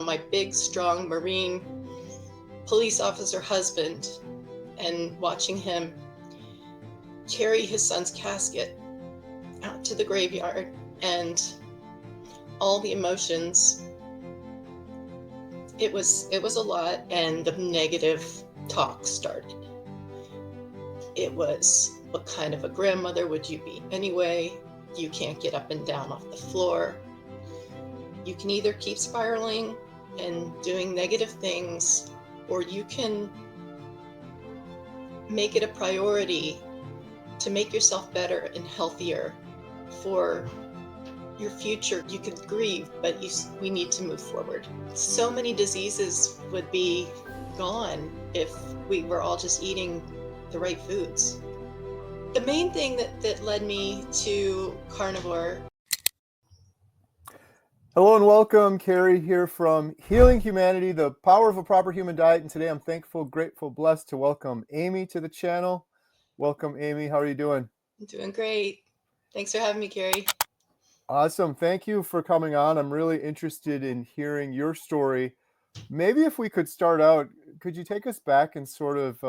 My big, strong Marine police officer husband, and watching him carry his son's casket out to the graveyard, and all the emotions. It was a lot, and the negative talk started. It was, what kind of a grandmother would you be anyway? You can't get up and down off the floor. You can either keep spiraling and doing negative things, or you can make it a priority to make yourself better and healthier for your future. You could grieve, but we need to move forward. So many diseases would be gone if we were all just eating the right foods. The main thing that led me to carnivore. Hello and welcome, Carrie here from Healing Humanity, the power of a proper human diet. And today I'm thankful, grateful, blessed to welcome Amy to the channel. Welcome, Amy. How are you doing? I'm doing great. Thanks for having me, Carrie. Awesome. Thank you for coming on. I'm really interested in hearing your story. Maybe if we could start out, could you take us back and sort of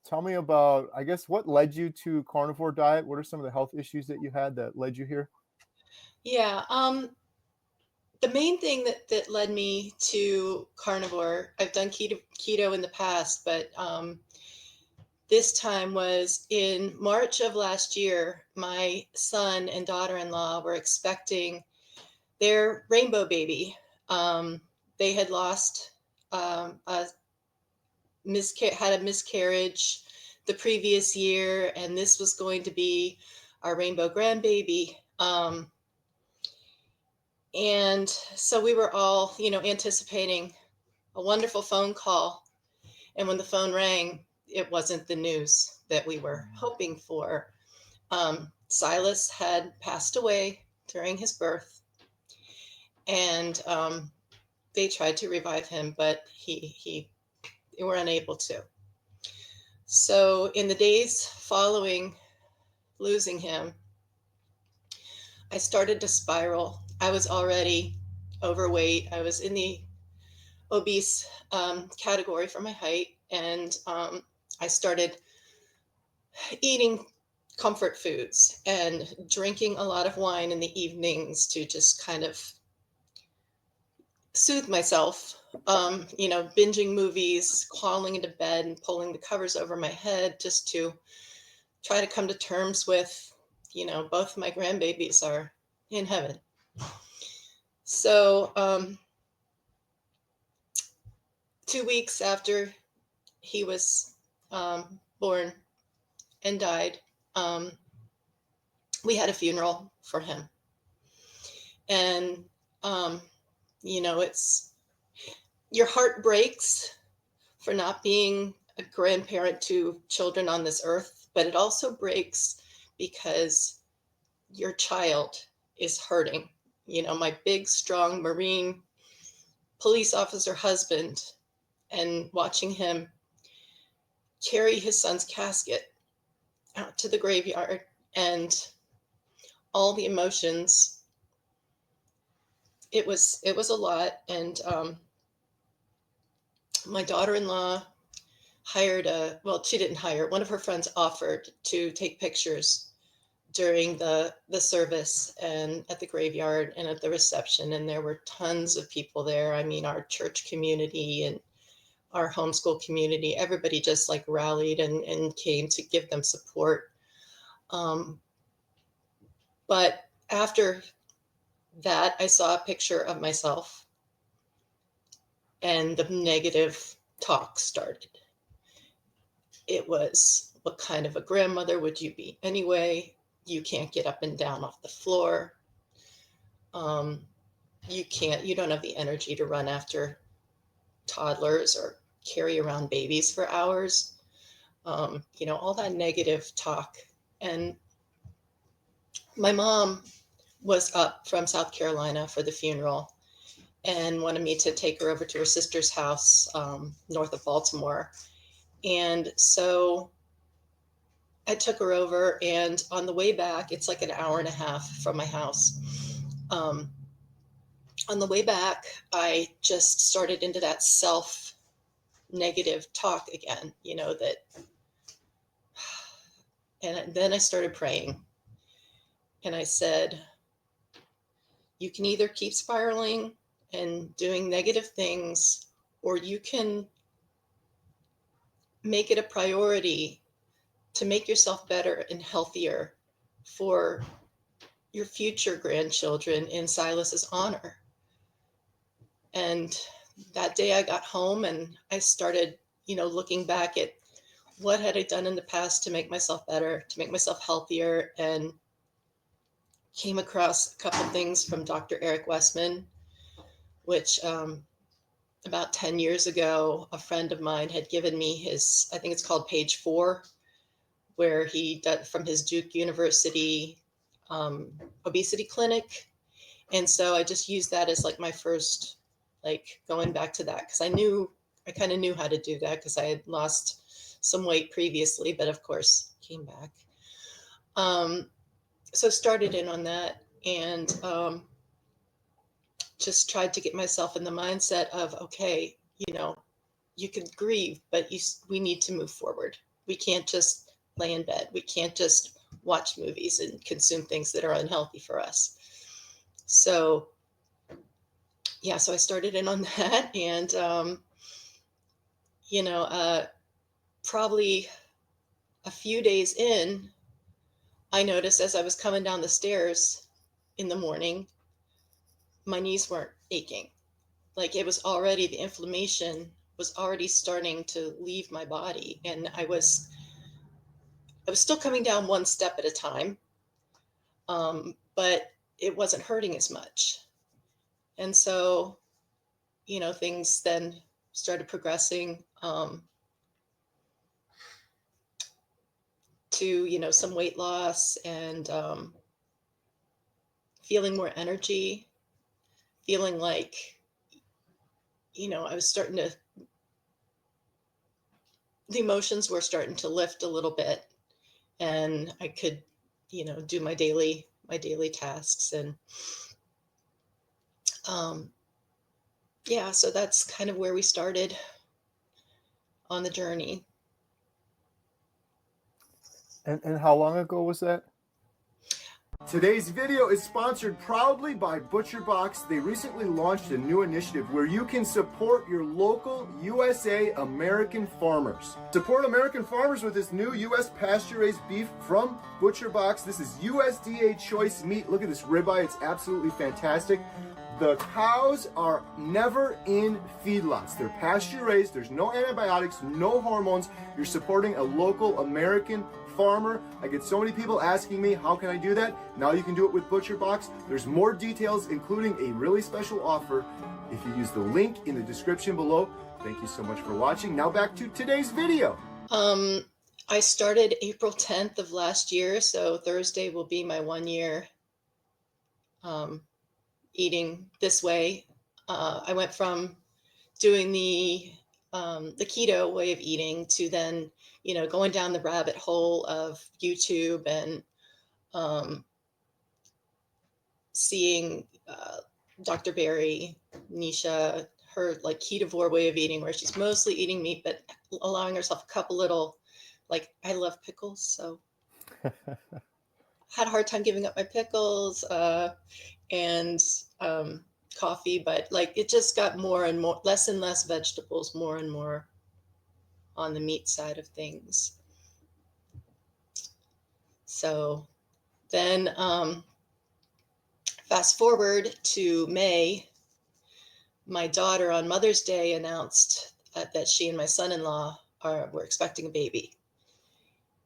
tell me about, I guess, what led you to carnivore diet? What are some of the health issues that you had that led you here? Yeah, the main thing that led me to carnivore, I've done keto in the past, but this time was in March of last year. My son and daughter-in-law were expecting their rainbow baby. They had lost had a miscarriage the previous year, and this was going to be our rainbow grandbaby. And so we were all, anticipating a wonderful phone call. And when the phone rang, it wasn't the news that we were hoping for. Silas had passed away during his birth, and they tried to revive him, but they were unable to. So in the days following losing him, I started to spiral. I was already overweight. I was in the obese category for my height, and I started eating comfort foods and drinking a lot of wine in the evenings to just kind of soothe myself. Binging movies, crawling into bed and pulling the covers over my head just to try to come to terms with, both of my grandbabies are in heaven. So 2 weeks after he was born and died, we had a funeral for him. And, it's, your heart breaks for not being a grandparent to children on this earth, but it also breaks because your child is hurting. My big, strong Marine police officer husband, and watching him carry his son's casket out to the graveyard, and all the emotions. It was a lot. And my daughter-in-law she didn't hire, one of her friends offered to take pictures during the service and at the graveyard and at the reception. And there were tons of people there. I mean, our church community and our homeschool community, everybody just like rallied and came to give them support. But after that, I saw a picture of myself, and the negative talk started. It was, what kind of a grandmother would you be anyway? You can't get up and down off the floor. You don't have the energy to run after toddlers or carry around babies for hours. All that negative talk. And my mom was up from South Carolina for the funeral and wanted me to take her over to her sister's house north of Baltimore. And so I took her over, and on the way back, it's like an hour and a half from my house. on the way back, I just started into that self negative talk again, that, and then I started praying and I said, you can either keep spiraling and doing negative things, or you can make it a priority to make yourself better and healthier for your future grandchildren in Silas's honor. And that day I got home and I started, looking back at what had I done in the past to make myself better, to make myself healthier, and came across a couple things from Dr. Eric Westman, which about 10 years ago, a friend of mine had given me his, I think it's called Page 4, where he did from his Duke University obesity clinic. And so I just used that as like my first, like going back to that, because I kind of knew how to do that because I had lost some weight previously, but of course came back. So started in on that and just tried to get myself in the mindset of, okay, you can grieve, but we need to move forward. We can't just lay in bed. We can't just watch movies and consume things that are unhealthy for us. So yeah, so I started in on that, and probably a few days in, I noticed as I was coming down the stairs in the morning, my knees weren't aching. Like it was already, the inflammation was already starting to leave my body, and I was still coming down one step at a time, but it wasn't hurting as much. And so, things then started progressing to, some weight loss and feeling more energy, feeling like, I was starting to, the emotions were starting to lift a little bit, and I could, do my daily tasks. And yeah, so that's kind of where we started on the journey. And how long ago was that? Today's video is sponsored proudly by ButcherBox. They recently launched a new initiative where you can support your local USA American farmers. Support American farmers with this new US pasture-raised beef from ButcherBox. This is USDA choice meat. Look at this ribeye, it's absolutely fantastic. The cows are never in feedlots. They're pasture-raised, there's no antibiotics, no hormones. You're supporting a local American farmer. I get so many people asking me, how can I do that? Now you can do it with ButcherBox. There's more details, including a really special offer if you use the link in the description below. Thank you so much for watching. Now back to today's video. I started April 10th of last year, so Thursday will be my 1 year eating this way. I went from doing the keto way of eating to then, going down the rabbit hole of YouTube and seeing Dr. Barry, Nisha, her like ketovore way of eating, where she's mostly eating meat, but allowing herself a couple little, like I love pickles, so had a hard time giving up my pickles and coffee, but like it just got more and more, less and less vegetables, more and more on the meat side of things. So then fast forward to May, my daughter on Mother's Day announced that she and my son-in-law were expecting a baby.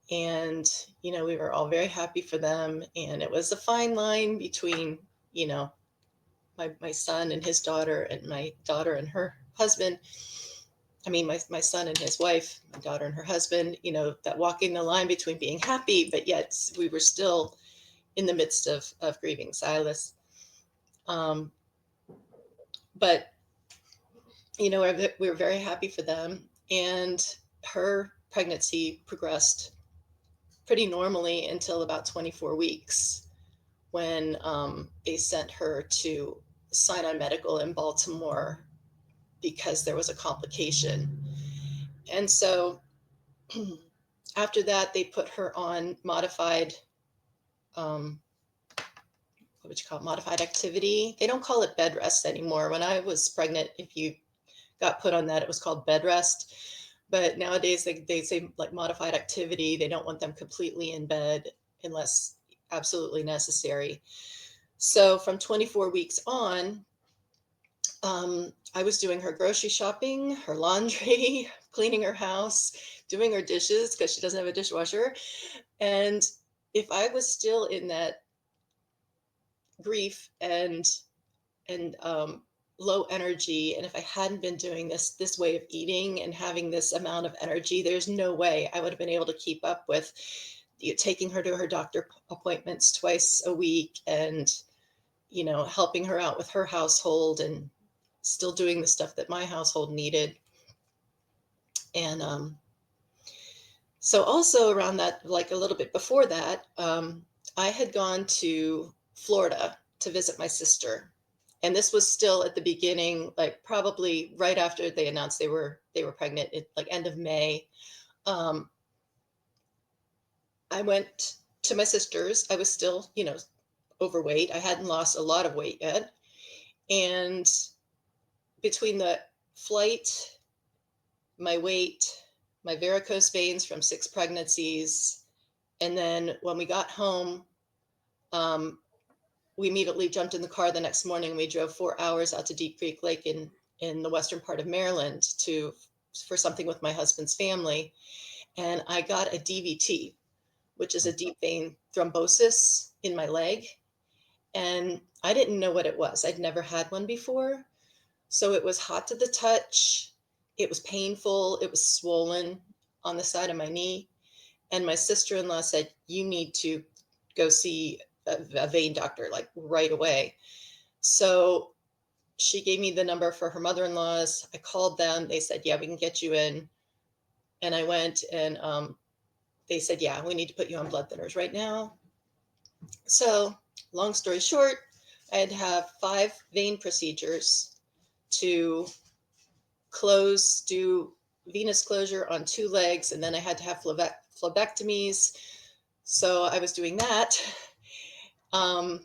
And, we were all very happy for them. And it was a fine line between, my son and his daughter, and my daughter and her husband. I mean, my son and his wife, my daughter and her husband, that walking the line between being happy, but yet we were still in the midst of grieving Silas. But, we were very happy for them. And her pregnancy progressed pretty normally until about 24 weeks when they sent her to Sinai Medical in Baltimore because there was a complication. And so after that, they put her on modified, um, what would you call it? Modified activity. They don't call it bed rest anymore. When I was pregnant, if you got put on that, it was called bed rest. But nowadays they say like modified activity. They don't want them completely in bed unless absolutely necessary. So from 24 weeks on, I was doing her grocery shopping, her laundry, cleaning her house, doing her dishes because she doesn't have a dishwasher. And if I was still in that grief and low energy, and if I hadn't been doing this way of eating and having this amount of energy, there's no way I would have been able to keep up with taking her to her doctor appointments twice a week and helping her out with her household and still doing the stuff that my household needed. And so also around that, like a little bit before that, I had gone to Florida to visit my sister. And this was still at the beginning, like probably right after they announced they were pregnant, like end of May. Um, I went to my sister's. I was still, overweight. I hadn't lost a lot of weight yet. And between the flight, my weight, my varicose veins from 6 pregnancies, and then when we got home, um, we immediately jumped in the car the next morning. We drove 4 hours out to Deep Creek Lake in the western part of Maryland for something with my husband's family. And I got a DVT, which is a deep vein thrombosis in my leg. And I didn't know what it was. I'd never had one before. So it was hot to the touch. It was painful. It was swollen on the side of my knee. And my sister-in-law said, you need to go see a vein doctor, like right away. So she gave me the number for her mother-in-law's. I called them. They said, yeah, we can get you in. And I went and they said, yeah, we need to put you on blood thinners right now. So long story short, I had to have 5 vein procedures to do venous closure on 2 legs. And then I had to have phlebectomies. So I was doing that. And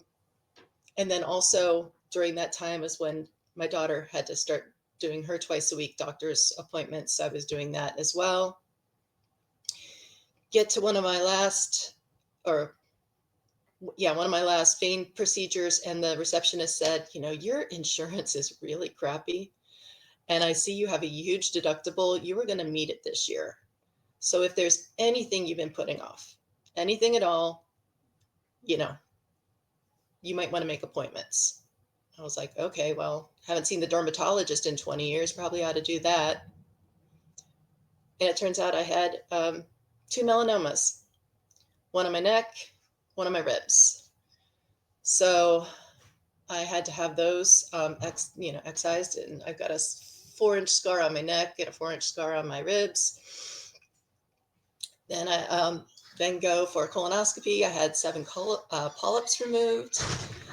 then also during that time is when my daughter had to start doing her twice a week doctor's appointments. So I was doing that as well. Get to one of my last vein procedures, and the receptionist said, your insurance is really crappy. And I see you have a huge deductible. You were going to meet it this year. So if there's anything you've been putting off, anything at all, you might want to make appointments. I was like, okay, well, haven't seen the dermatologist in 20 years. Probably ought to do that. And it turns out I had 2 melanomas, one on my neck, one on my ribs. So I had to have those excised, and I've got a 4-inch scar on my neck and a 4-inch scar on my ribs. Then I then go for a colonoscopy. I had 7 polyps removed.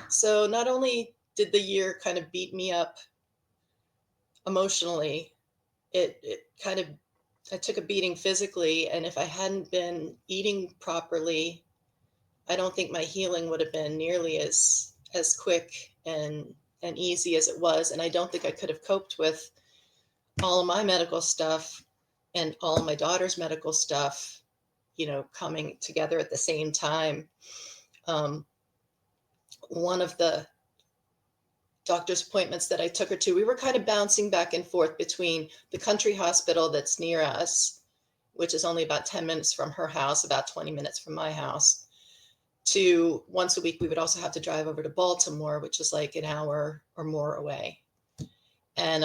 So not only did the year kind of beat me up emotionally, I took a beating physically. And if I hadn't been eating properly, I don't think my healing would have been nearly as quick and easy as it was. And I don't think I could have coped with all of my medical stuff and all of my daughter's medical stuff, coming together at the same time. One of the doctor's appointments that I took her to, we were kind of bouncing back and forth between the country hospital that's near us, which is only about 10 minutes from her house, about 20 minutes from my house, to once a week we would also have to drive over to Baltimore, which is like an hour or more away. And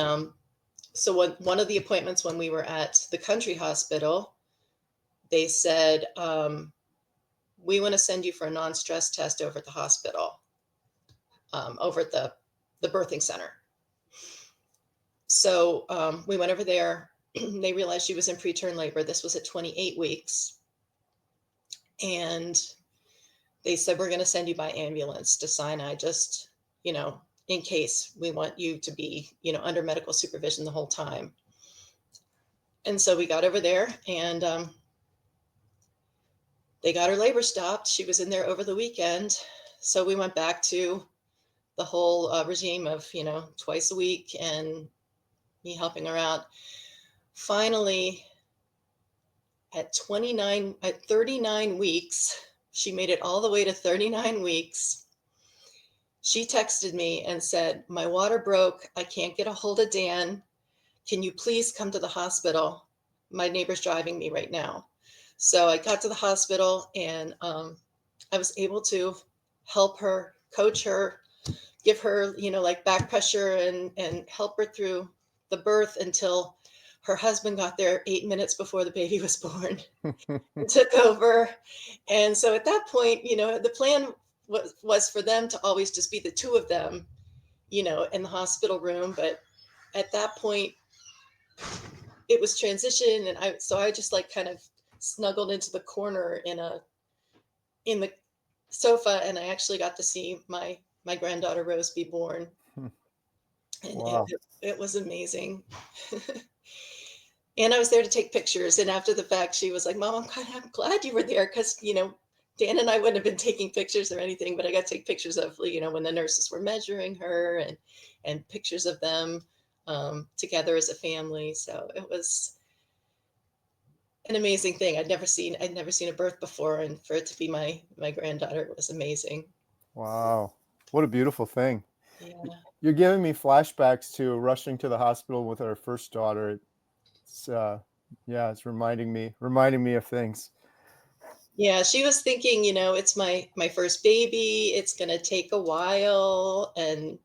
so one of the appointments when we were at the country hospital, they said, we want to send you for a non-stress test over at the hospital, over at the birthing center. So we went over there. They realized she was in preterm labor. This was at 28 weeks. And they said, we're going to send you by ambulance to Sinai. Just, in case we want you to be, under medical supervision the whole time. And so we got over there, and they got her labor stopped. She was in there over the weekend. So we went back to the whole regime of, twice a week and me helping her out. Finally, at 39 weeks, she made it all the way to 39 weeks. She texted me and said, "My water broke. I can't get a hold of Dan. Can you please come to the hospital? My neighbor's driving me right now." So I got to the hospital, and I was able to help her, coach her, give her, like back pressure, and help her through the birth until her husband got there 8 minutes before the baby was born and took over. And so at that point, the plan was for them to always just be the two of them, in the hospital room. But at that point, it was transition, and I just like kind of snuggled into the corner in the sofa, and I actually got to see my granddaughter Rose be born, and Wow. it was amazing. And I was there to take pictures. And after the fact, she was like, "Mom, I'm glad you were there, because Dan and I wouldn't have been taking pictures or anything, but I got to take pictures of when the nurses were measuring her, and pictures of them together as a family." So it was an amazing thing. I'd never seen a birth before, and for it to be my granddaughter, it was amazing. Wow. What a beautiful thing. Yeah. You're giving me flashbacks to rushing to the hospital with our first daughter. It's yeah, it's reminding me of things. Yeah, she was thinking, it's my first baby. It's gonna take a while, and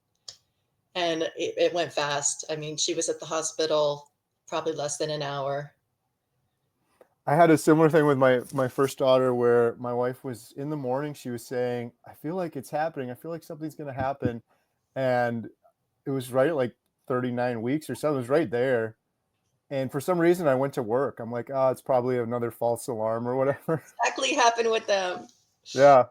it went fast. I mean, she was at the hospital probably less than an hour. I had a similar thing with my first daughter where my wife was in the morning, she was saying, "I feel like it's happening. I feel like something's gonna happen." And it was right at like 39 weeks or something. It was right there. And for some reason I went to work. I'm like, "Oh, it's probably another false alarm or whatever." Exactly happened with them. Yeah.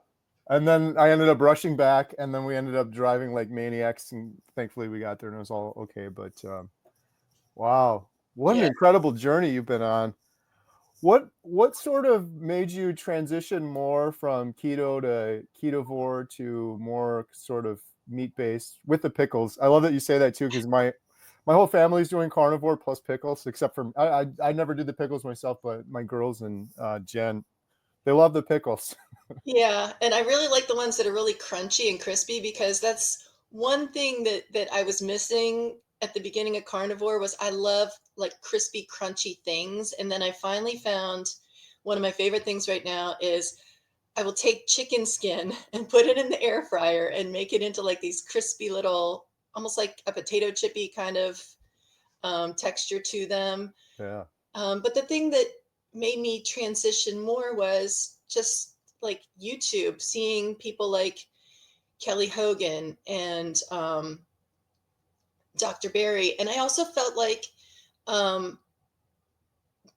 And then I ended up rushing back, and then we ended up driving like maniacs, and thankfully we got there and it was all okay. But wow, what an Yeah. incredible journey you've been on. What sort of made you transition more from keto to ketovore to more sort of meat-based with the pickles? I love that you say that too, because my whole family's doing carnivore plus pickles, except for I never did the pickles myself, but my girls and Jen, they love the pickles. Yeah, and I really like the ones that are really crunchy and crispy, because that's one thing that I was missing at the beginning of carnivore. Was I love like crispy, crunchy things. And then I finally found one of my favorite things right now is I will take chicken skin and put it in the air fryer and make it into like these crispy little, almost like a potato chippy kind of texture to them. Yeah. But the thing that made me transition more was just like YouTube, seeing people like Kelly Hogan and Dr. Barry. And I also felt like um,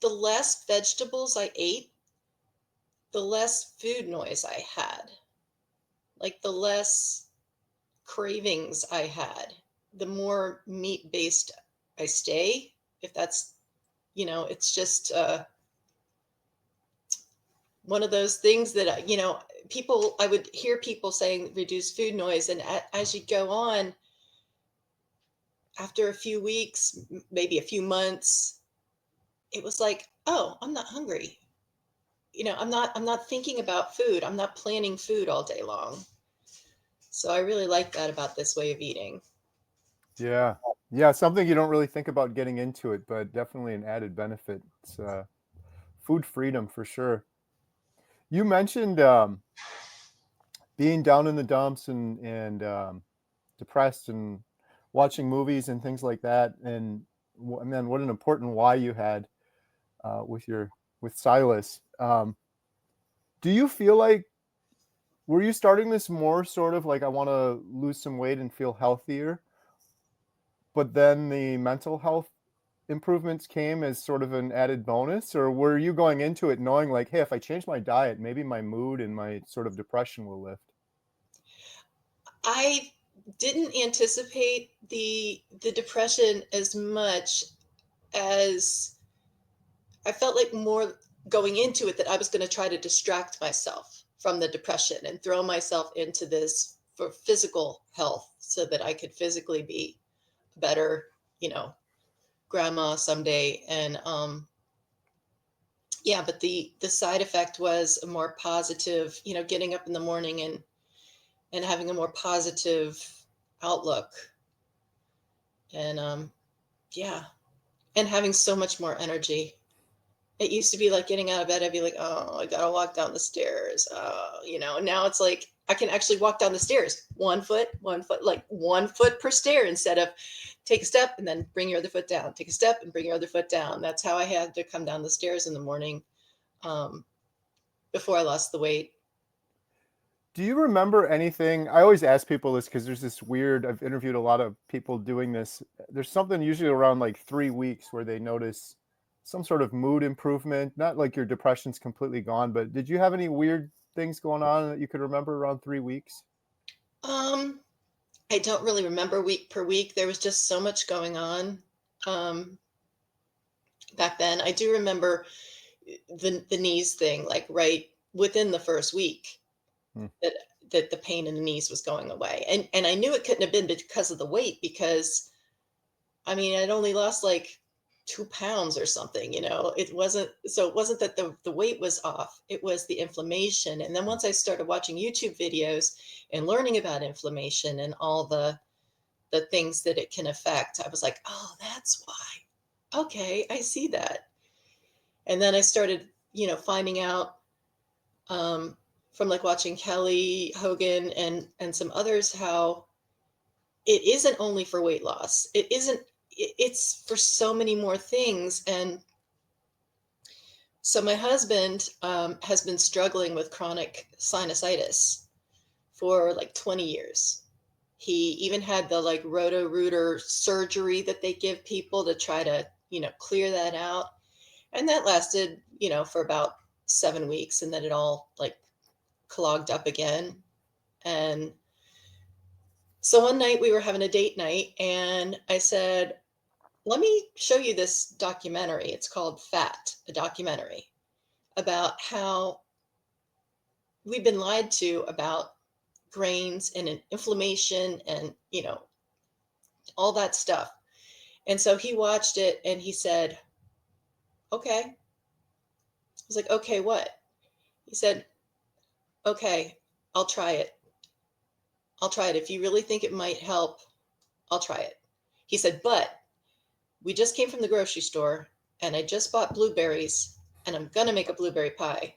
the less vegetables I ate, the less food noise I had, like the less cravings I had, the more meat based I stay. If that's, it's just one of those things that I would hear people saying reduce food noise, and as you go on, after a few weeks, maybe a few months, it was like, oh, I'm not hungry. I'm not thinking about food. I'm not planning food all day long. So I really like that about this way of eating. Yeah. Yeah, something you don't really think about getting into it, but definitely an added benefit. It's food freedom for sure. You mentioned being down in the dumps and depressed and watching movies and things like that. And man, what an important why you had with with Silas. Do you feel like were you starting this more sort of like I want to lose some weight and feel healthier, but then the mental health improvements came as sort of an added bonus, or were you going into it knowing like, hey, if I change my diet, maybe my mood and my sort of depression will lift? I didn't anticipate the depression as much as I felt like more going into it that I was going to try to distract myself from the depression and throw myself into this for physical health so that I could physically be better, you know, grandma someday. And yeah, but the side effect was a more positive, you know, getting up in the morning and having a more positive outlook. And yeah, and having so much more energy. It used to be like getting out of bed, I'd be like, oh, I gotta walk down the stairs. You know, now it's like I can actually walk down the stairs 1 foot, like 1 foot per stair instead of take a step and then bring your other foot down, take a step and bring your other foot down. That's how I had to come down the stairs in the morning um, before I lost the weight. Do you remember anything? I always ask people this because there's this weird, I've interviewed a lot of people doing this. There's something usually around like 3 weeks where they notice some sort of mood improvement. Not like your depression's completely gone, but did you have any weird things going on that you could remember around 3 weeks? Um, I don't really remember week per week. There was just so much going on um, back then. I do remember the knees thing, like right within the first week Hmm. that the pain in the knees was going away. And I knew it couldn't have been because of the weight because I mean, I'd only lost like 2 pounds or something, you know. It wasn't that the weight was off. It was the inflammation. And then once I started watching YouTube videos and learning about inflammation and all the things that it can affect, I was like, oh, that's why. Okay, I see that. And then I started, you know, finding out um, from like watching Kelly Hogan and some others how it isn't only for weight loss. It isn't. It's for so many more things. And so my husband has been struggling with chronic sinusitis for like 20 years. He even had the like roto-rooter surgery that they give people to try to, you know, clear that out. And that lasted, you know, for about 7 weeks. And then it all like clogged up again. And so one night we were having a date night and I said, let me show you this documentary. It's called Fat, a documentary about how we've been lied to about grains and inflammation and, you know, all that stuff. And so he watched it and he said, okay. I was like, okay, what? He said, okay, I'll try it. I'll try it. If you really think it might help, I'll try it. He said, but we just came from the grocery store and I just bought blueberries and I'm going to make a blueberry pie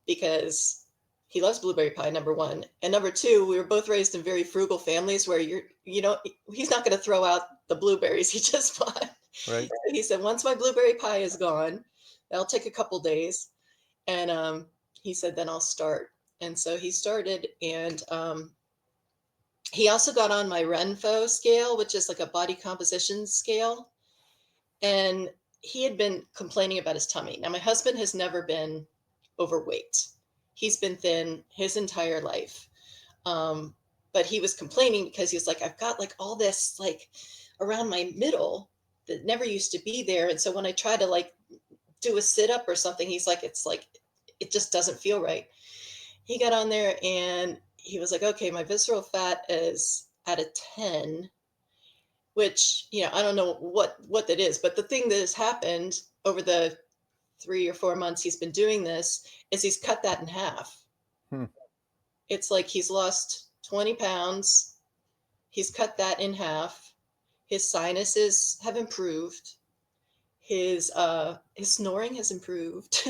because he loves blueberry pie, number one. And number two, we were both raised in very frugal families where you know, he's not going to throw out the blueberries he just bought. Right. He said, once my blueberry pie is gone, that'll take a couple days. And he said, then I'll start. And so he started. And he also got on my Renfo scale, which is like a body composition scale. And he had been complaining about his tummy. Now, my husband has never been overweight. He's been thin his entire life. Um, but he was complaining because he was like, I've got like all this like around my middle that never used to be there. And so when I try to like do a sit up or something, he's like, it just doesn't feel right. He got on there and he was like, okay, my visceral fat is at a 10, which, you know, I don't know what that is, but the thing that has happened over the 3 or 4 months he's been doing this is he's cut that in half. Hmm. It's like he's lost 20 pounds. He's cut that in half. His sinuses have improved. His snoring has improved.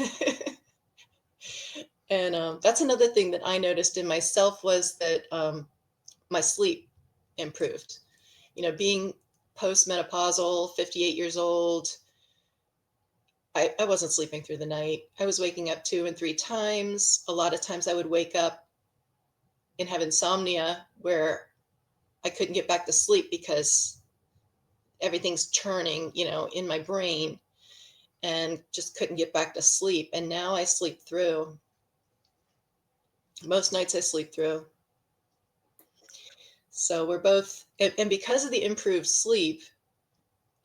And that's another thing that I noticed in myself was that my sleep improved. You know, being postmenopausal, 58 years old, I wasn't sleeping through the night. I was waking up 2 and 3 times. A lot of times I would wake up and have insomnia where I couldn't get back to sleep because everything's churning, you know, in my brain and just couldn't get back to sleep. And now I sleep through. Most nights I sleep through. So we're both, and because of the improved sleep,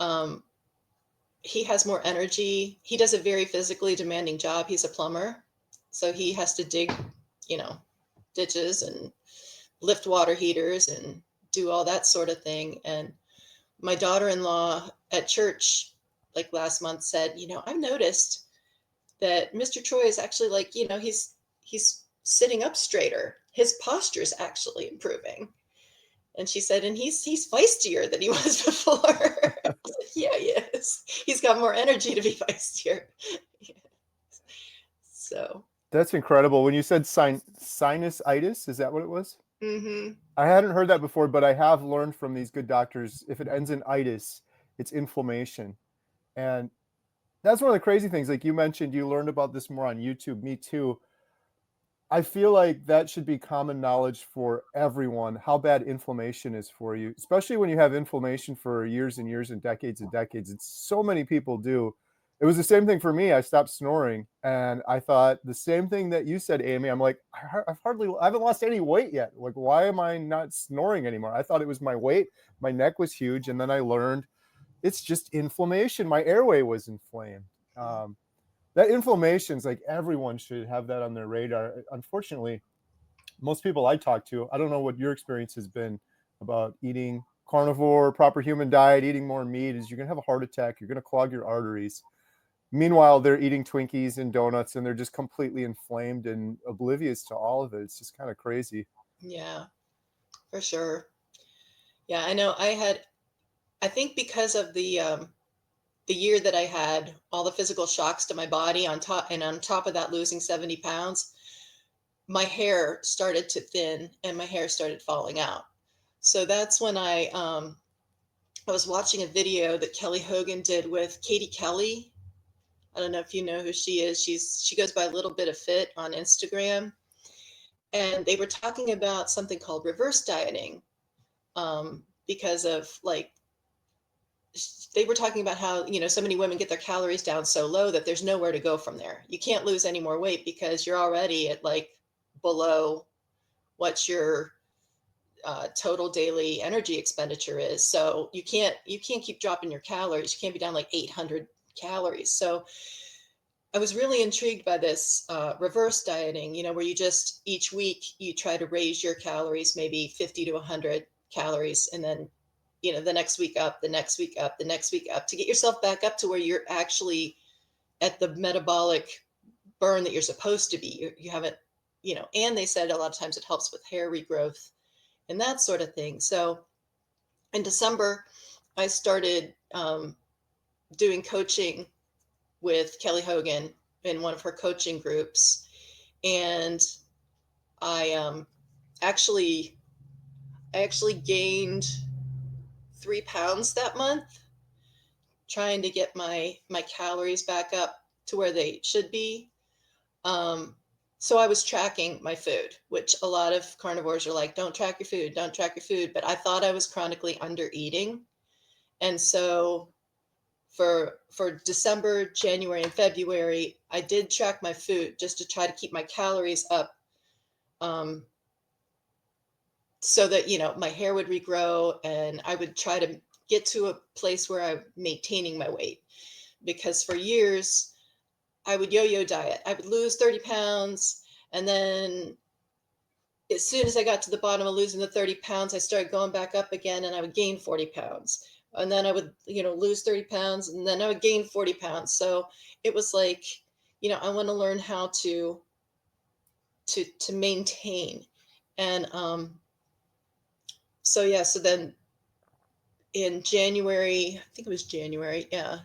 um, he has more energy. He does a very physically demanding job. He's a plumber. So he has to dig, you know, ditches and lift water heaters and do all that sort of thing. And my daughter-in-law at church, like last month, said, I've noticed that Mr. Troy is actually like, he's sitting up straighter. His posture is actually improving. And she said, and he's feistier than he was before. I was like, yeah, he is. He's got more energy to be feistier. So, That's incredible. When you said sinusitis, is that what it was? mm-hmm. I hadn't heard that before, but I have learned from these good doctors, if it ends in itis, it's inflammation. And that's one of the crazy things. Like you mentioned, you learned about this more on YouTube. Me too. I feel like that should be common knowledge for everyone, how bad inflammation is for you, especially when you have inflammation for years and years and decades and decades. It's so many people do. It was the same thing for me. I stopped snoring and I thought the same thing that you said, Amy. I'm like, I haven't lost any weight yet. Like, why am I not snoring anymore? I thought it was my weight. My neck was huge. And then I learned it's just inflammation. My airway was inflamed. That inflammation is like everyone should have that on their radar. Unfortunately, most people I talk to, I don't know what your experience has been about eating carnivore, proper human diet, eating more meat, is you're going to have a heart attack. You're going to clog your arteries. Meanwhile, they're eating Twinkies and donuts and they're just completely inflamed and oblivious to all of it. It's just kind of crazy. Yeah, for sure. Yeah, I know I think because of the year that I had all the physical shocks to my body on top of that losing 70 pounds, my hair started to thin and my hair started falling out. So that's when I was watching a video that Kelly Hogan did with Katie Kelly. I don't know if you know who she is. She goes by a little bit of fit on Instagram, and they were talking about something called reverse dieting, because of like they were talking about how so many women get their calories down so low that there's nowhere to go from there. You can't lose any more weight because you're already at like below what your total daily energy expenditure is. So you can't keep dropping your calories. You can't be down like 800 calories. So I was really intrigued by this reverse dieting, where you just each week you try to raise your calories maybe 50 to 100 calories, and then the next week up, the next week up, the next week up, to get yourself back up to where you're actually at the metabolic burn that you're supposed to be. You haven't, and they said a lot of times it helps with hair regrowth and that sort of thing. So in December, I started doing coaching with Kelly Hogan in one of her coaching groups. And I actually, I actually gained 3 pounds that month, trying to get my calories back up to where they should be. Um, so I was tracking my food, which a lot of carnivores are like, don't track your food, don't track your food. But I thought I was chronically under eating. And so for December, January, and February, I did track my food just to try to keep my calories up, um, so that my hair would regrow and I would try to get to a place where I'm maintaining my weight. Because for years I would yo-yo diet. I would lose 30 pounds, and then as soon as I got to the bottom of losing the 30 pounds, I started going back up again and I would gain 40 pounds. And then I would, lose 30 pounds and then I would gain 40 pounds. So it was like, I want to learn how to maintain. And so yeah, so then in January, I think it was January, yeah.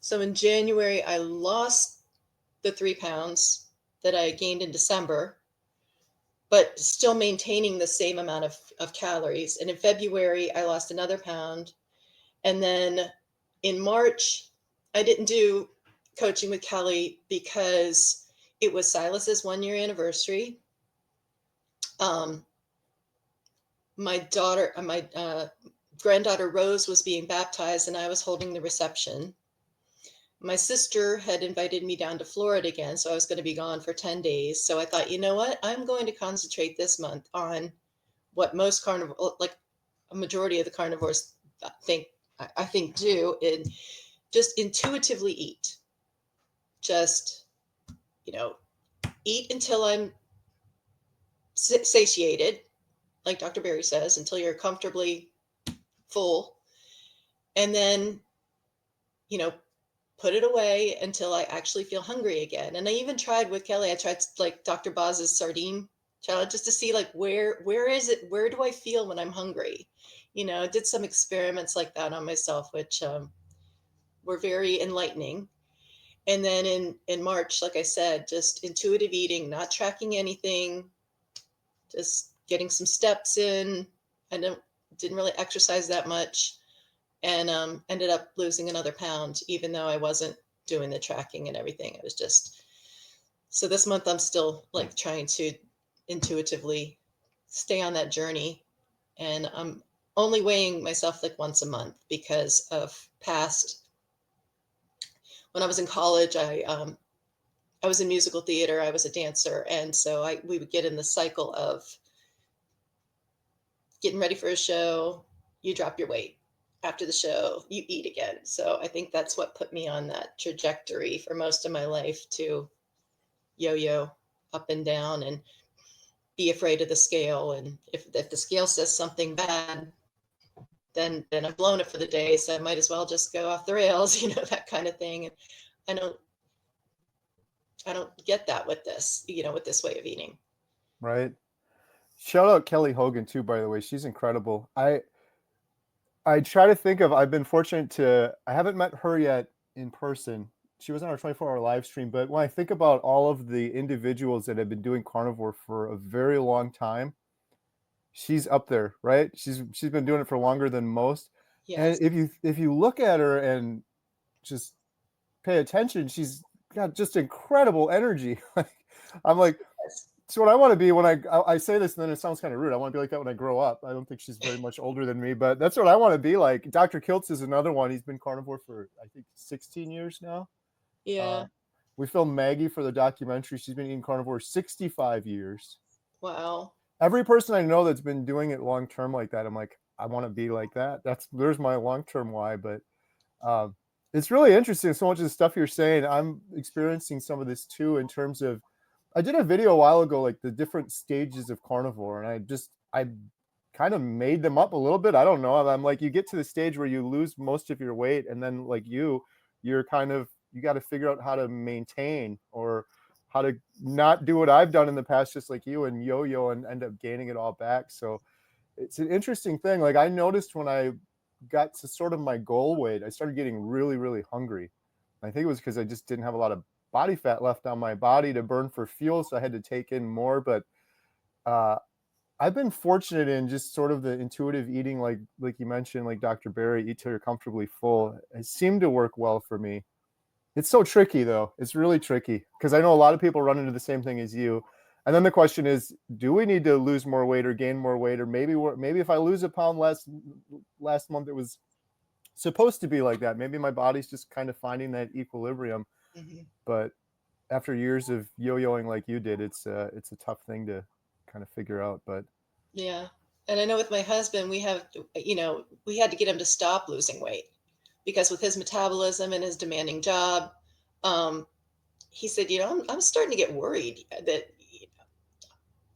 So in January, I lost the 3 pounds that I gained in December, but still maintaining the same amount of calories. And in February, I lost another pound. And then in March, I didn't do coaching with Kelly because it was Silas's 1 year anniversary. Um, my granddaughter Rose was being baptized, and I was holding the reception. My sister had invited me down to Florida again, so I was going to be gone for 10 days. So I thought, you know what? I'm going to concentrate this month on what most carnivore, like a majority of the carnivores think, I think do, and just intuitively eat. Just, you know, eat until I'm satiated, like Dr. Berry says, until you're comfortably full, and then, you know, put it away until I actually feel hungry again. And I even tried with Kelly, I tried like Dr. Boz's sardine challenge just to see like where is it? Where do I feel when I'm hungry? You know, I did some experiments like that on myself, which were very enlightening. And then in March, like I said, just intuitive eating, not tracking anything, just getting some steps in. I didn't really exercise that much, and ended up losing another pound, even though I wasn't doing the tracking and everything. It was just, so this month I'm still like trying to intuitively stay on that journey. And I'm only weighing myself like once a month because of past, when I was in college, I was in musical theater, I was a dancer. And so we would get in the cycle of getting ready for a show, you drop your weight. After the show, you eat again. So I think that's what put me on that trajectory for most of my life, to yo-yo up and down and be afraid of the scale. And if the scale says something bad, then I've blown it for the day. So I might as well just go off the rails, you know, that kind of thing. And I don't I don't get that with this, you know, with this way of eating. Right. Shout out Kelly Hogan too, by the way. She's incredible. I try to think of, I've been fortunate to, I haven't met her yet in person. She was on our 24-hour live stream, but when I think about all of the individuals that have been doing carnivore for a very long time, she's up there, right? She's been doing it for longer than most. And Yes. if you look at her and just pay attention, she's got just incredible energy. Like, I'm like, so what I want to be when I say this, and then it sounds kind of rude. I want to be like that when I grow up. I don't think she's very much older than me, but that's what I want to be like. Dr. Kiltz is another one. He's been carnivore for, I think, 16 years now. Uh, Yeah. we filmed Maggie for the documentary. She's been eating carnivore 65 years. Wow. Every person I know that's been doing it long term like that, I'm like, I want to be like that. There's my long term why. But um, it's really interesting. So much of the stuff you're saying, I'm experiencing some of this too, in terms of, I did a video a while ago, like the different stages of carnivore, and I kind of made them up a little bit. I don't know. I'm like, you get to the stage where you lose most of your weight, and then like you're kind of, you got to figure out how to maintain, or how to not do what I've done in the past, just like you, and yo-yo and end up gaining it all back. So it's an interesting thing. Like, I noticed when I got to sort of my goal weight, I started getting really, really hungry. I think it was because I just didn't have a lot of body fat left on my body to burn for fuel, so I had to take in more. But uh, I've been fortunate in just sort of the intuitive eating, like you mentioned, like Dr. Berry, eat till you're comfortably full. It seemed to work well for me. It's so tricky though. It's really tricky because I know a lot of people run into the same thing as you. And then the question is, do we need to lose more weight or gain more weight? Or maybe if I lose a pound less last month, it was supposed to be like that. Maybe my body's just kind of finding that equilibrium. Mhm. But after years of yo-yoing like you did, it's a tough thing to kind of figure out. But Yeah. And I know with my husband, we had to get him to stop losing weight because with his metabolism and his demanding job, um, he said, I'm starting to get worried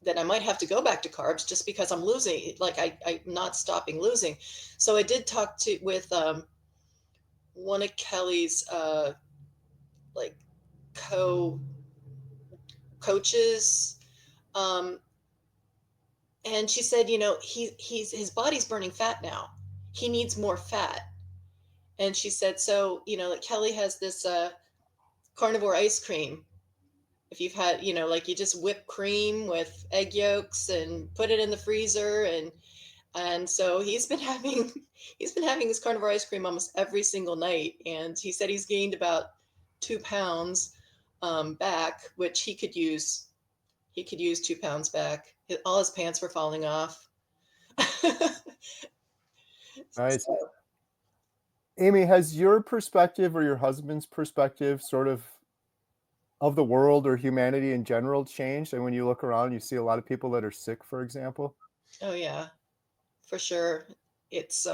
that I might have to go back to carbs just because I'm losing, like I'm not stopping losing. So I did talk with one of Kelly's like co coaches, um, and she said, his body's burning fat now. He needs more fat. And she said, so, like Kelly has this carnivore ice cream. If you've had, like you just whip cream with egg yolks and put it in the freezer, and so he's been having he's been having his carnivore ice cream almost every single night, and he said he's gained about 2 pounds back, which he could use. He could use 2 pounds back. All his pants were falling off. nice. So, Amy, has your perspective or your husband's perspective sort of the world or humanity in general changed? And when you look around, you see a lot of people that are sick, for example. Oh yeah, for sure. It's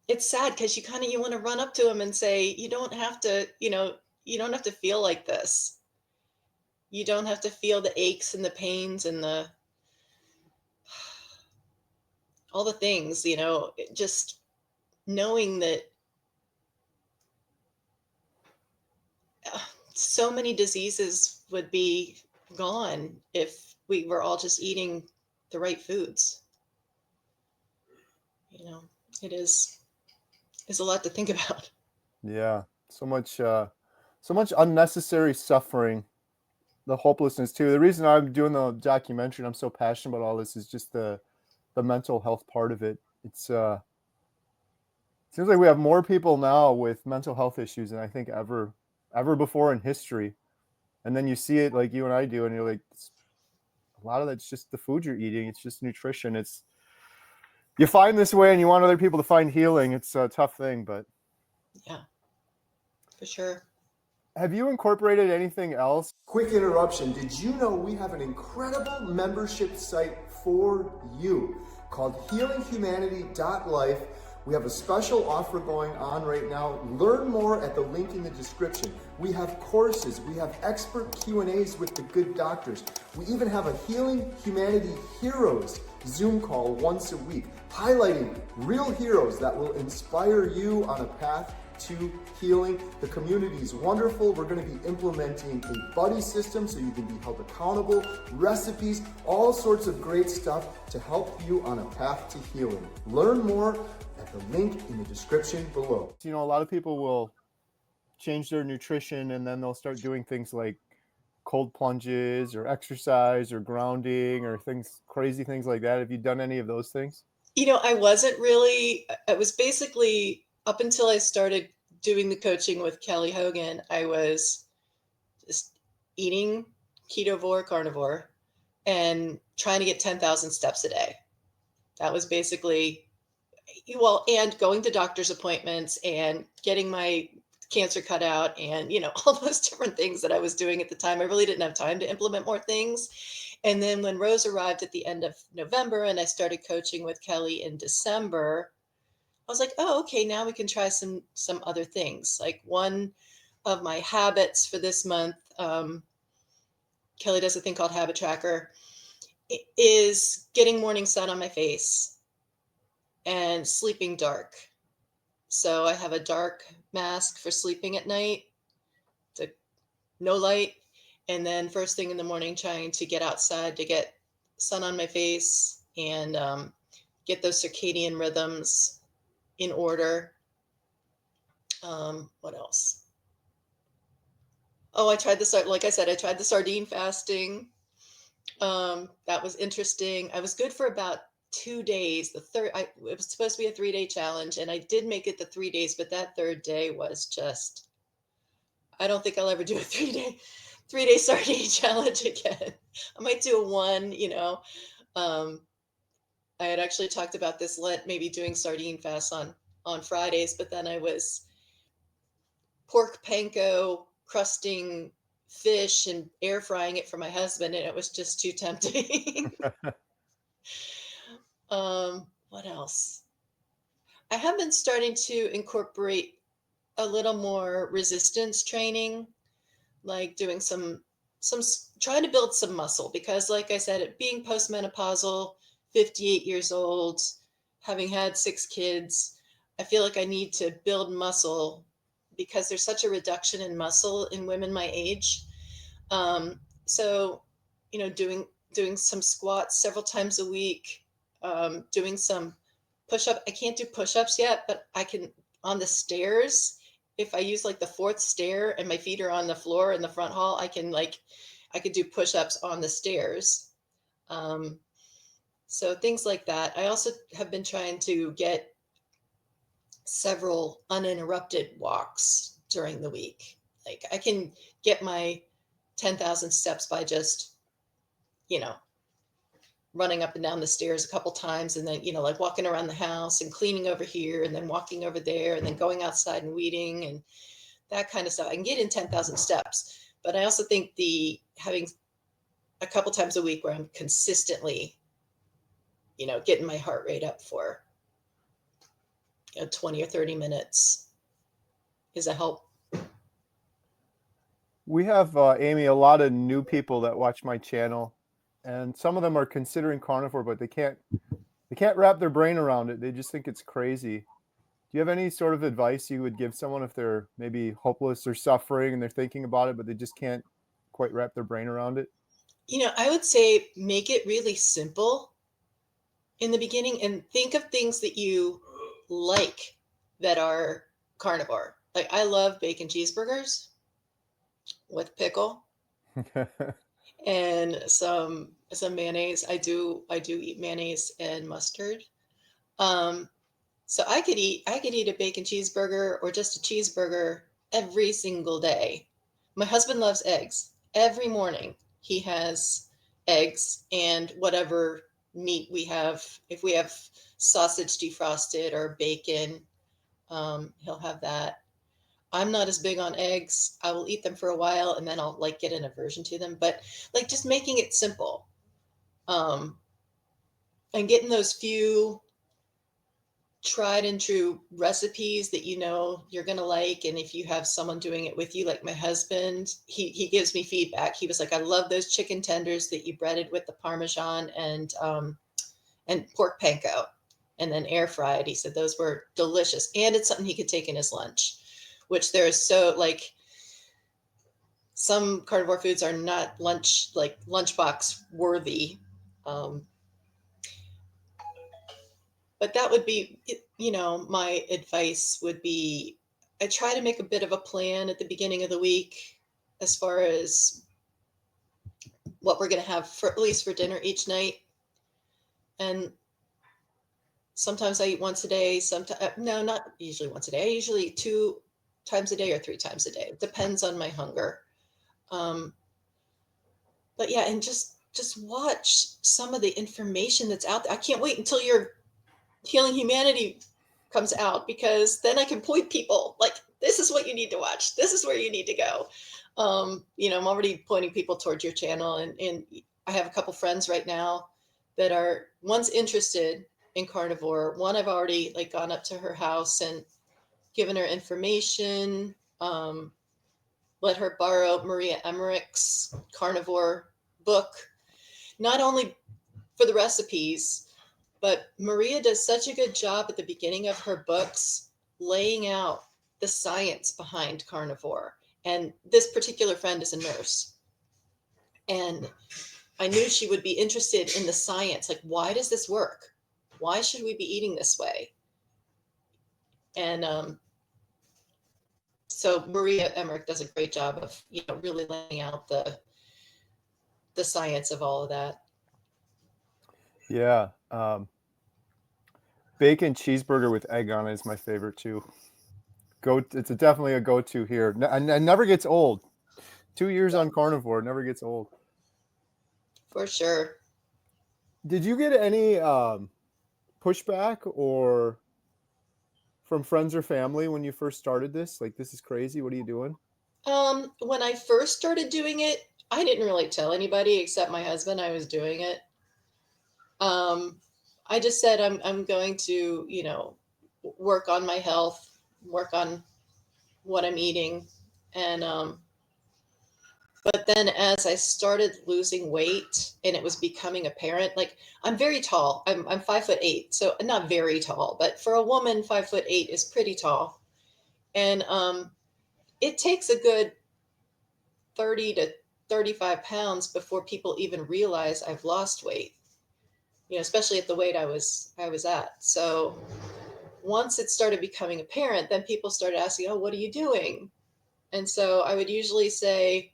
it's sad because you want to run up to him and say, you don't have to, you don't have to feel like this. You don't have to feel the aches and the pains and the all the things, just knowing that uh, so many diseases would be gone if we were all just eating the right foods. You know, it is a lot to think about. Yeah, so much unnecessary suffering, the hopelessness too. The reason I'm doing the documentary and I'm so passionate about all this is just the mental health part of it. Seems like we have more people now with mental health issues than I think ever before in history. And then you see it like you and I do, and you're like, a lot of that's just the food you're eating. It's just nutrition. It's you find this way, and you want other people to find healing. It's a tough thing, but Yeah, for sure. have you incorporated anything else? Quick interruption. Did you know we have an incredible membership site for you called healinghumanity.life? We have a special offer going on right now. Learn more at the link in the description. We have courses, we have expert Q&As with the good doctors. We even have a Healing Humanity Heroes Zoom call once a week, highlighting real heroes that will inspire you on a path to healing. The community is wonderful. We're going to be implementing a buddy system so you can be held accountable, recipes, all sorts of great stuff to help you on a path to healing. Learn more at the link in the description below. You know, a lot of people will change their nutrition and then they'll start doing things like cold plunges or exercise or grounding or crazy things like that. Have you done any of those things? I wasn't really, it was basically up until I started doing the coaching with Kelly Hogan, I was just eating ketovore, carnivore, and trying to get 10,000 steps a day. That was basically, well, and going to doctor's appointments and getting my cancer cut out and, all those different things that I was doing at the time. I really didn't have time to implement more things. And then when Rose arrived at the end of November and I started coaching with Kelly in December, I was like, oh, okay, now we can try some other things. Like one of my habits for this month, Kelly does a thing called Habit Tracker, is getting morning sun on my face and sleeping dark. So I have a dark mask for sleeping at night, to no light, and then first thing in the morning, trying to get outside to get sun on my face and get those circadian rhythms in order. What else? Oh, like I said, I tried the sardine fasting. That was interesting. I was good for about 2 days. It was supposed to be a 3-day challenge, and I did make it the 3 days, but that third day was just, I don't think I'll ever do a 3-day sardine challenge again. I might do a one, um, I had actually talked about this Lent, maybe doing sardine fasts on Fridays, but then I was pork panko crusting fish and air frying it for my husband, and it was just too tempting. What else? I have been starting to incorporate a little more resistance training, like doing trying to build some muscle because, like I said, being postmenopausal, 58 years old, having had 6 kids, I feel like I need to build muscle because there's such a reduction in muscle in women my age. So, doing some squats several times a week, doing some push-up. I can't do push-ups yet, but I can on the stairs. If I use like the fourth stair and my feet are on the floor in the front hall, I could do push-ups on the stairs. Um, so things like that. I also have been trying to get several uninterrupted walks during the week. Like I can get my 10,000 steps by just, you know, running up and down the stairs a couple times and then, like walking around the house and cleaning over here and then walking over there and then going outside and weeding and that kind of stuff. I can get in 10,000 steps, but I also think the having a couple times a week where I'm consistently getting my heart rate up for 20 or 30 minutes is a help. We have, Amy, a lot of new people that watch my channel, and some of them are considering carnivore, but they can't wrap their brain around it. They just think it's crazy. Do you have any sort of advice you would give someone if they're maybe hopeless or suffering and they're thinking about it, but they just can't quite wrap their brain around it? I would say make it really simple in the beginning and think of things that you like that are carnivore. Like I love bacon cheeseburgers with pickle and some mayonnaise. I do eat mayonnaise and mustard. Um, so I could eat a bacon cheeseburger or just a cheeseburger every single day. My husband loves eggs. Every morning he has eggs and whatever meat we have. If we have sausage defrosted or bacon, he'll have that. I'm not as big on eggs. I will eat them for a while and then I'll like get an aversion to them. But like just making it simple, um, and getting those few tried and true recipes that you're going to like. And if you have someone doing it with you, like my husband, he gives me feedback. He was like, I love those chicken tenders that you breaded with the Parmesan and pork panko and then air fried. He said those were delicious. And it's something he could take in his lunch, which there's so like some carnivore foods are not lunchbox worthy. Um, but that would be, my advice would be I try to make a bit of a plan at the beginning of the week as far as what we're going to have for at least for dinner each night. And sometimes I eat once a day. Sometimes, no, not usually once a day. I usually eat 2 times a day or 3 times a day. It depends on my hunger. Um, but yeah, and just watch some of the information that's out there. I can't wait until your Healing Humanity comes out because then I can point people like this is what you need to watch. This is where you need to go. I'm already pointing people towards your channel, and I have a couple friends right now that are one's interested in carnivore. One I've already like gone up to her house and given her information. Let her borrow Maria Emmerich's carnivore book, not only for the recipes, but Maria does such a good job at the beginning of her books laying out the science behind carnivore. And this particular friend is a nurse. And I knew she would be interested in the science. Like, why does this work? Why should we be eating this way? And so Maria Emmerich does a great job of, really laying out the science of all of that. Yeah, bacon cheeseburger with egg on it is my favorite too. It's definitely a go-to here, and never gets old. 2 years on carnivore never gets old. For sure. Did you get any pushback or from friends or family when you first started this? Like, this is crazy. What are you doing? When I first started doing it, I didn't really tell anybody except my husband I was doing it. Um, I just said I'm going to, work on my health, work on what I'm eating, and but then as I started losing weight and it was becoming apparent, like I'm very tall. I'm 5'8", so not very tall, but for a woman, 5'8" is pretty tall, and it takes a good 30 to 35 pounds before people even realize I've lost weight. Especially at the weight I was at. So once it started becoming apparent, then people started asking, "Oh, what are you doing?" And so I would usually say,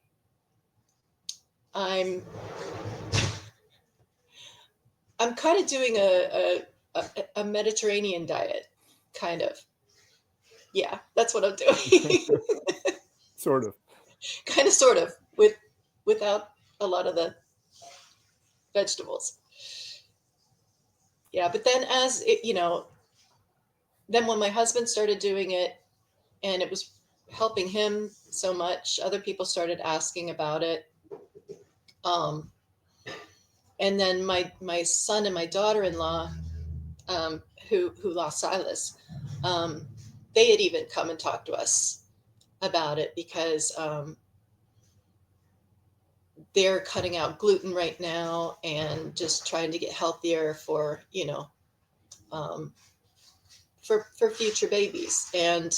"I'm I'm kind of doing a Mediterranean diet, kind of. Yeah, that's what I'm doing. Sort of. Kind of, sort of, without a lot of the vegetables. Yeah, but then as it, then when my husband started doing it and it was helping him so much, other people started asking about it. Um, And then my son and my daughter-in-law, who lost Silas, um, they had even come and talked to us about it because they're cutting out gluten right now and just trying to get healthier for, um, for future babies. And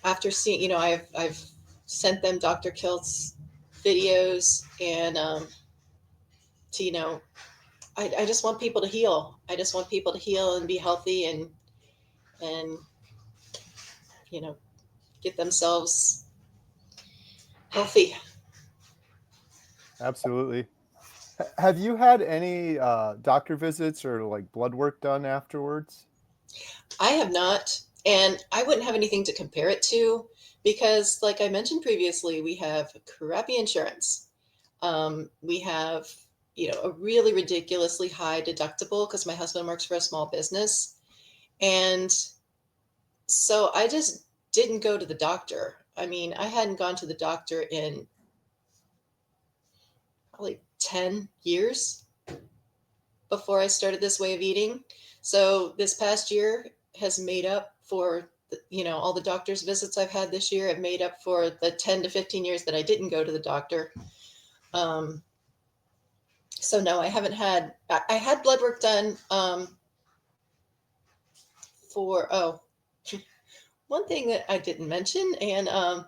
after seeing, I've sent them Dr. Kilt's videos, and to, I just want people to heal. I just want people to heal and be healthy, and you know get themselves healthy. Absolutely. Have you had any doctor visits or like blood work done afterwards? I have not, and I wouldn't have anything to compare it to because, like I mentioned previously, we have crappy insurance. We have, a really ridiculously high deductible because my husband works for a small business. And so I just didn't go to the doctor. I mean, I hadn't gone to the doctor in probably 10 years before I started this way of eating. So this past year has made up for, all the doctor's visits I've had this year have made up for the 10 to 15 years that I didn't go to the doctor. Um, so no, I haven't had, I had blood work done for, one thing that I didn't mention, and I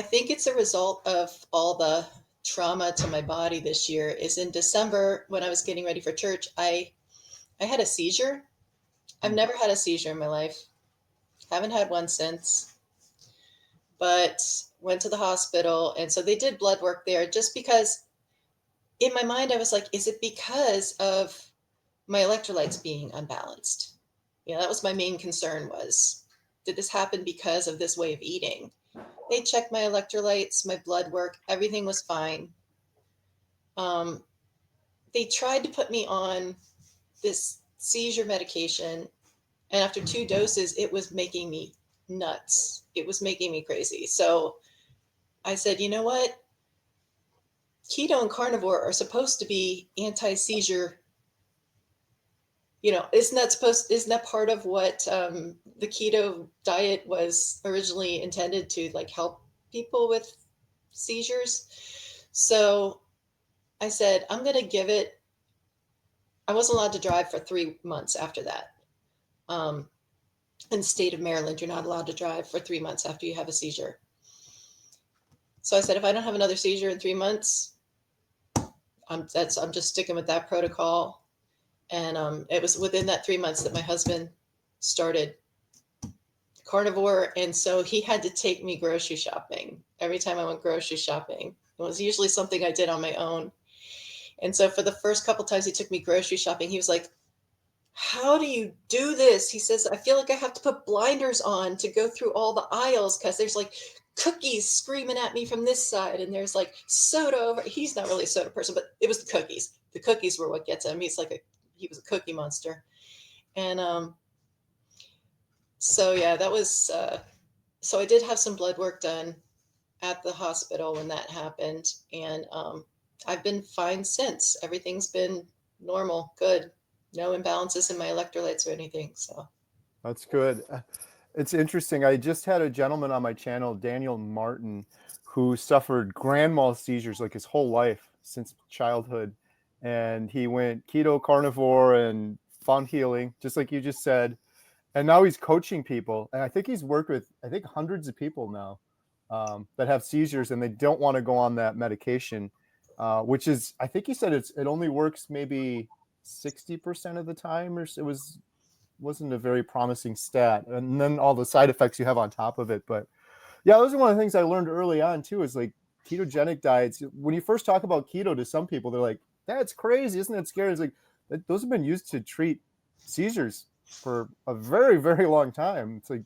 think it's a result of all the trauma to my body this year, is in December when I was getting ready for church, I had a seizure. I've Hmm. never had a seizure in my life. Haven't had one since, but went to the hospital. And so they did blood work there just because in my mind, I was like, is it because of my electrolytes being unbalanced? That was my main concern was, did this happen because of this way of eating? They checked my electrolytes, my blood work, everything was fine. Um, they tried to put me on this seizure medication, and after 2 doses, it was making me nuts. It was making me crazy. So I said, you know what? Keto and carnivore are supposed to be anti-seizure. Isn't that part of what the keto diet was originally intended to, like, help people with seizures? So I said, I'm going to give it. I wasn't allowed to drive for 3 months after that. Um, in the state of Maryland, you're not allowed to drive for 3 months after you have a seizure. So I said, if I don't have another seizure in 3 months, I'm just sticking with that protocol. And it was within that 3 months that my husband started carnivore, and so he had to take me grocery shopping every time I went grocery shopping. It was usually something I did on my own. And so for the first couple times he took me grocery shopping, he was like, how do you do this? He says, I feel like I have to put blinders on to go through all the aisles because there's like cookies screaming at me from this side, and there's like soda over. He's not really a soda person, but it was the cookies. The cookies were what gets him. He was a cookie monster. And so yeah, that was so I did have some blood work done at the hospital when that happened, and I've been fine since. Everything's been normal, good, no imbalances in my electrolytes or anything. So That's good. It's interesting. I just had a gentleman on my channel, Daniel Martin, who suffered grand mal seizures like his whole life since childhood. And he went keto, carnivore, and found healing, just like you just said. And now he's coaching people. And I think he's worked with, I think, hundreds of people now that have seizures and they don't want to go on that medication, which is, I think he said it only works maybe 60% of the time, or it wasn't a very promising stat, and then all the side effects you have on top of it. But yeah, those are one of the things I learned early on too, is like ketogenic diets. When you first talk about keto to some people, they're like, that's crazy, isn't that scary? It's like, those have been used to treat seizures for a very, very long time. It's like,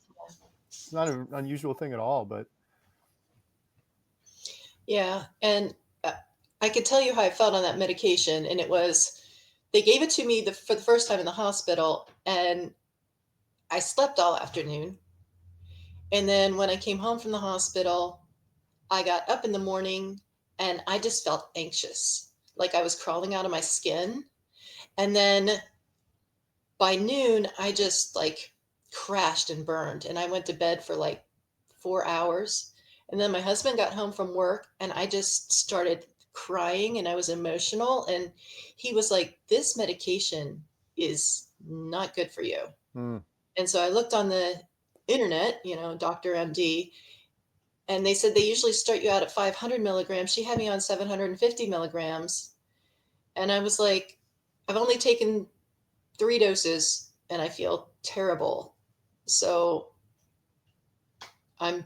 it's not an unusual thing at all. But yeah, and I could tell you how I felt on that medication, and it was, they gave it to me for the first time in the hospital, and I slept all afternoon. And then when I came home from the hospital, I got up in the morning and I just felt anxious. like I was crawling out of my skin. And then by noon, I just like crashed and burned. And I went to bed for like 4 hours. And then my husband got home from work and I just started crying and I was emotional. And he was like, "This medication is not good for you." Mm, And so I looked on the internet, Dr. MD, and they said they usually start you out at 500 milligrams. She had me on 750 milligrams. And I was like, "I've only taken 3 doses and I feel terrible." So I'm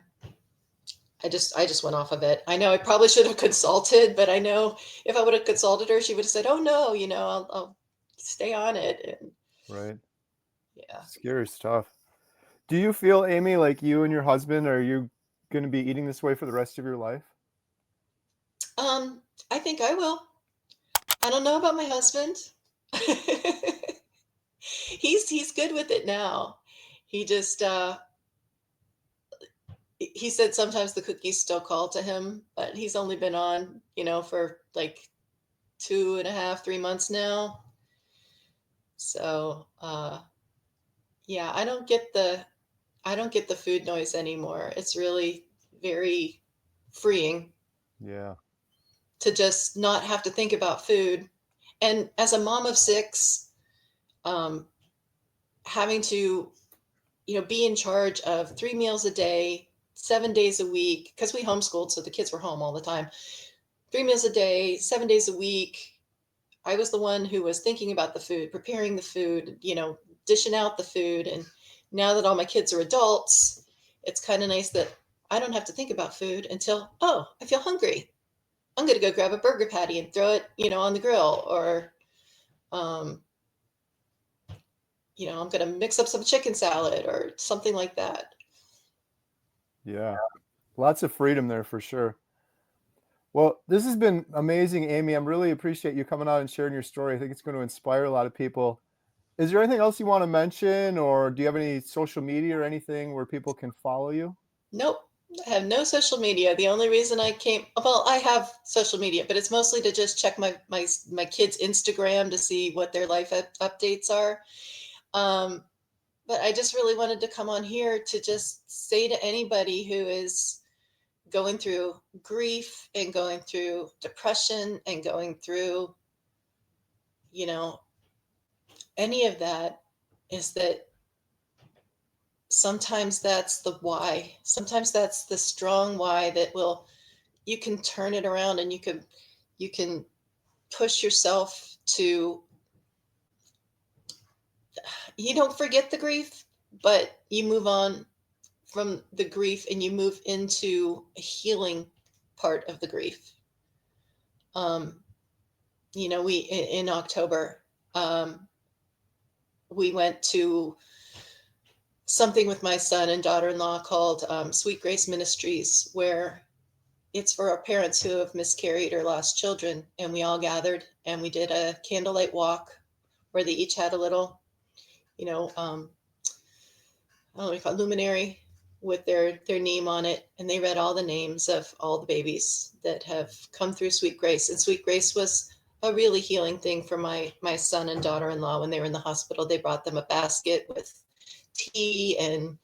I just went off of it. I know I probably should have consulted, but I know if I would have consulted her, she would have said, "Oh no, I'll stay on it." And right. yeah. Scary stuff. Do you feel, Amy, like you and your husband, are you going to be eating this way for the rest of your life? I think I will. I don't know about my husband. He's good with it now. He just he said sometimes the cookies still call to him, but he's only been on, for like 2.5, 3 months now. So yeah, I don't get the food noise anymore. It's really very freeing Yeah. to just not have to think about food. And as a mom of six, um, having to, be in charge of 3 meals a day, 7 days a week, because we homeschooled, so the kids were home all the time. 3 meals a day, 7 days a week. I was the one who was thinking about the food, preparing the food, dishing out the food. And now that all my kids are adults, it's kind of nice that I don't have to think about food until, oh, I feel hungry. I'm going to go grab a burger patty and throw it, on the grill. Or, um, I'm going to mix up some chicken salad or something like that. Yeah. Lots of freedom there for sure. Well, this has been amazing, Amy. I'm really appreciate you coming out and sharing your story. I think it's going to inspire a lot of people. Is there anything else you want to mention, or do you have any social media or anything where people can follow you? Nope. I have no social media. The only reason well, I have social media, but it's mostly to just check my kids' Instagram to see what their life updates are. Um, but I just really wanted to come on here to just say to anybody who is going through grief and going through depression and going through, you know, any of that, is that sometimes that's the why. Sometimes that's the strong why that will you can turn it around, and you can push yourself to, you don't forget the grief, but you move on from the grief and you move into a healing part of the grief. um we in October, um we went to something with my son and daughter-in-law called Sweet Grace Ministries, where it's for our parents who have miscarried or lost children. And we all gathered and we did a candlelight walk where they each had a little, you know, I don't know what you call it, luminary with their name on it. And they read all the names of all the babies that have come through Sweet Grace. And Sweet Grace was a really healing thing for my son and daughter-in-law. When they were in the hospital, they brought them a basket with tea and,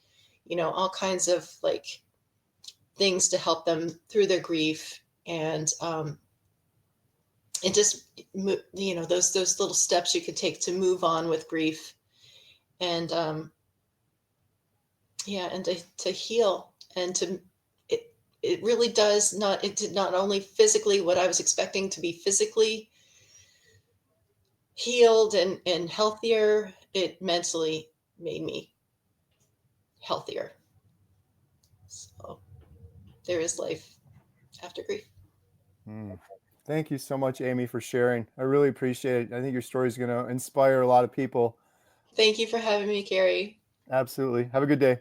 all kinds of like things to help them through their grief. And it just, those little steps you could take to move on with grief. And yeah, and to heal, and it really does not, it did not only physically what I was expecting to be physically healed and healthier, it mentally made me healthier. So there is life after grief. Mm. Thank you so much, Amy, for sharing. I really appreciate it. I think your story is going to inspire a lot of people. Thank you for having me, Carrie. Absolutely. Have a good day.